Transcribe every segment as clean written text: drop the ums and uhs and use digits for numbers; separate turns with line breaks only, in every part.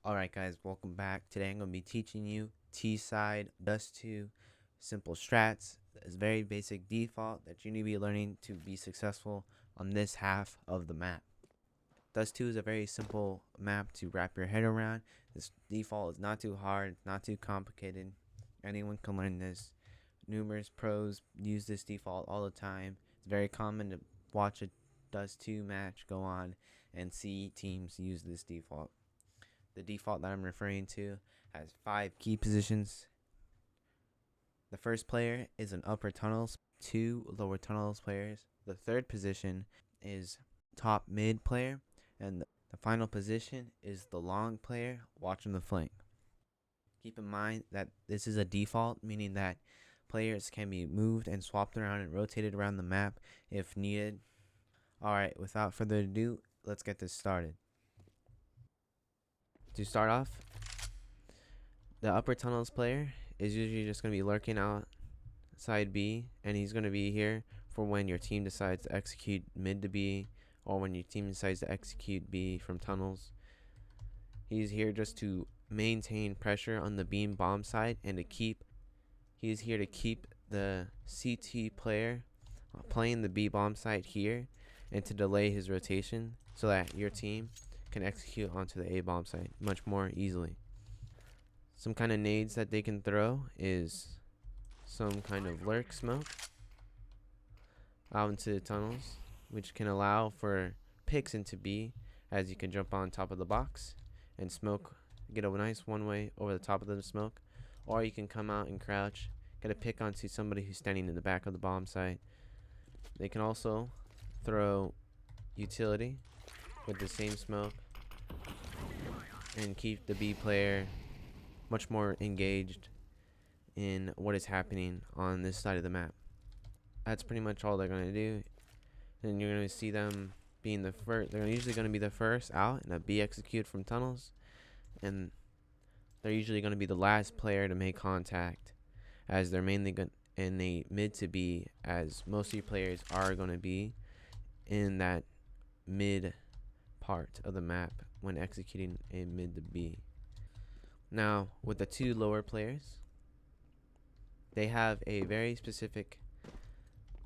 Alright guys, welcome back. Today I'm going to be teaching you T-side, Dust 2, simple strats. It's very basic default that you need to be learning to be successful on this half of the map. Dust 2 is a very simple map to wrap your head around. This default is not too hard, not too complicated. Anyone can learn this. Numerous pros use this default all the time. It's very common to watch a Dust 2 match go on and see teams use this default. The default that I'm referring to has 5 key positions. The first player is an upper tunnels, 2 lower tunnels players. The third position is top mid player, and the final position is the long player watching the flank. Keep in mind that this is a default, meaning that players can be moved and swapped around and rotated around the map if needed. Alright, without further ado, let's get this started. To start off, the upper tunnels player is usually just going to be lurking out side B, and he's going to be here for when your team decides to execute mid to B, or when your team decides to execute B from tunnels. He's here just to maintain pressure on the beam bomb side, and he's here to keep the CT player playing the B bomb side here, and to delay his rotation so that your team can execute onto the A bomb site much more easily. Some kind of nades that they can throw is some kind of lurk smoke out into the tunnels, which can allow for picks into B, as you can jump on top of the box and smoke, get a nice one way over the top of the smoke, or you can come out and crouch, get a pick onto somebody who's standing in the back of the bomb site. They can also throw utility with the same smoke and keep the B player much more engaged in what is happening on this side of the map. That's pretty much all they're going to do. And you're going to see them being the first. They're usually going to be the first out in a B execute from tunnels, and they're usually going to be the last player to make contact, as they're mainly in a mid to B, as most of your players are going to be in that mid part of the map when executing a mid to B. Now, with the 2 lower players, they have a very specific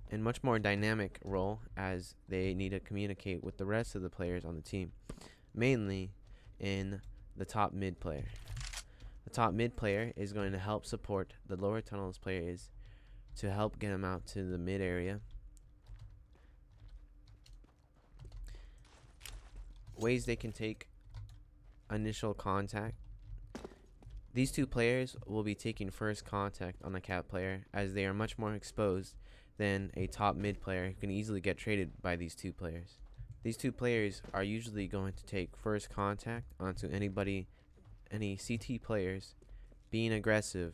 and much more dynamic role, as they need to communicate with the rest of the players on the team, mainly in the top mid player. The top mid player is going to help support the lower tunnels players to help get them out to the mid area. Ways they can take initial contact. These 2 players will be taking first contact on a cat player, as they are much more exposed than a top mid player who can easily get traded by these 2 players. These 2 players are usually going to take first contact onto any CT players being aggressive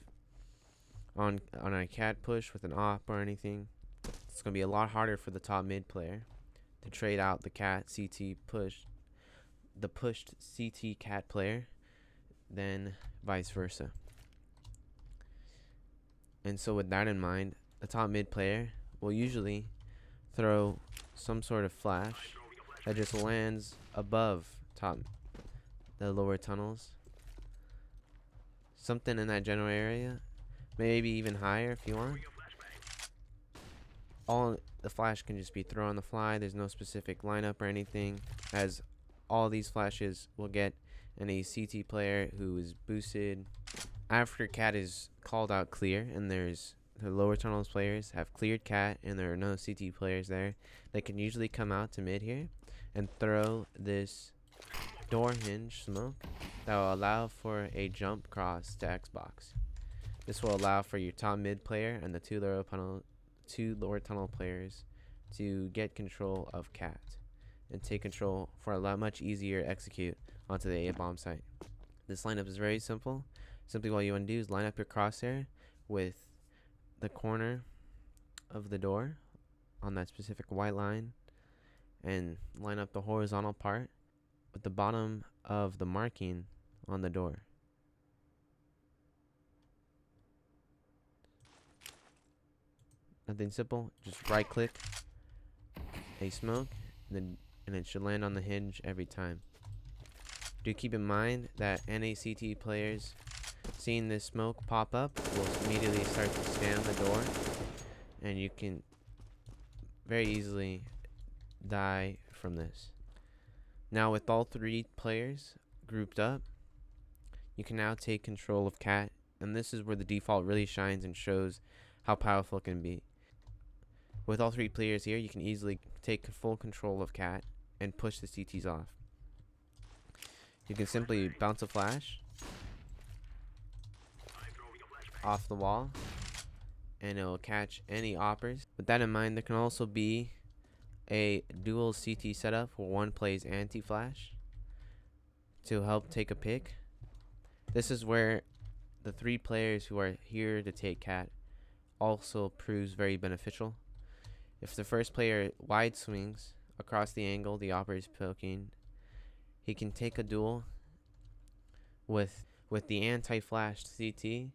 on a cat push with an op or anything. It's going to be a lot harder for the top mid player to trade out the pushed CT cat player than vice versa. And so with that in mind, the top mid player will usually throw some sort of flash that just lands above the lower tunnels, something in that general area, maybe even higher if you want. All the flash can just be thrown on the fly. There's no specific lineup or anything, as all these flashes will get in a CT player who is boosted after cat is called out clear, and there's the lower tunnels players have cleared cat and there are no CT players there. They can usually come out to mid here and throw this door hinge smoke that will allow for a jump cross to Xbox. This will allow for your top mid player and the 2 lower tunnel players to get control of cat and take control for a lot much easier execute onto the A bomb site. This lineup is very simple. Simply what you want to do is line up your crosshair with the corner of the door on that specific white line, and line up the horizontal part with the bottom of the marking on the door. Nothing simple, just right click a smoke, and it should land on the hinge every time. Do keep in mind that NACT players seeing this smoke pop up will immediately start to scan the door, and you can very easily die from this. Now with all 3 players grouped up, you can now take control of Cat, and this is where the default really shines and shows how powerful it can be. With all 3 players here, you can easily take full control of Cat and push the CTs off. You can simply bounce a flash off the wall and it will catch any oppers. With that in mind, there can also be a dual CT setup where one plays anti-flash to help take a pick. This is where the 3 players who are here to take Cat also proves very beneficial. If the first player wide swings across the angle the opper is poking, he can take a duel with the anti-flash CT.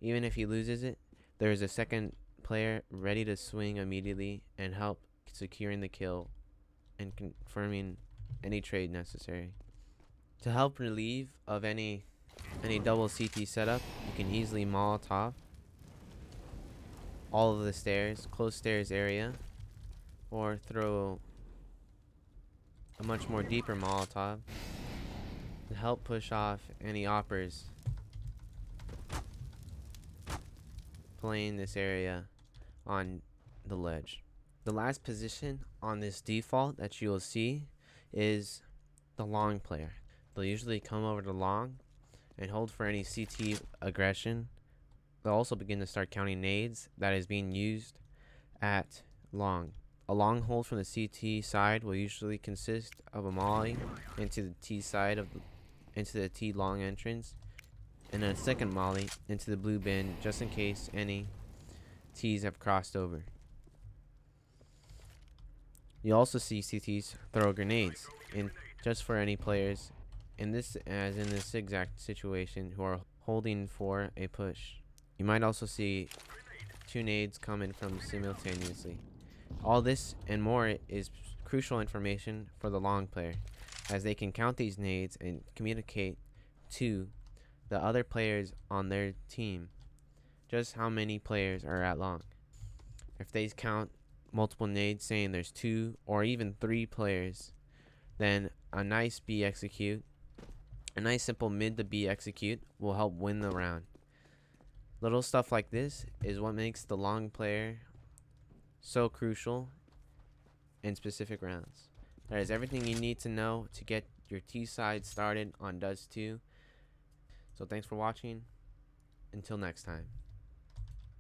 Even if he loses it, there is a second player ready to swing immediately and help securing the kill and confirming any trade necessary. To help relieve of any double CT setup, you can easily Molotov all of the stairs, close stairs area, or throw a much more deeper Molotov to help push off any oppers playing this area on the ledge. The last position on this default that you will see is the long player. They'll usually come over to long and hold for any CT aggression. They'll also begin to start counting nades that is being used at long. A long hold from the CT side will usually consist of a molly into the T side of into the T long entrance, and then a second molly into the blue bin just in case any T's have crossed over. You also see CTs throw grenades in just for any players in this exact situation who are holding for a push. You might also see 2 nades coming from simultaneously. All this and more is crucial information for the long player, as they can count these nades and communicate to the other players on their team just how many players are at long. If they count multiple nades saying there's 2 or even 3 players, then a nice B execute, a nice simple mid to B execute will help win the round. Little stuff like this is what makes the long player so crucial in specific rounds. That is everything you need to know to get your T side started on Does 2. So thanks for watching. Until next time.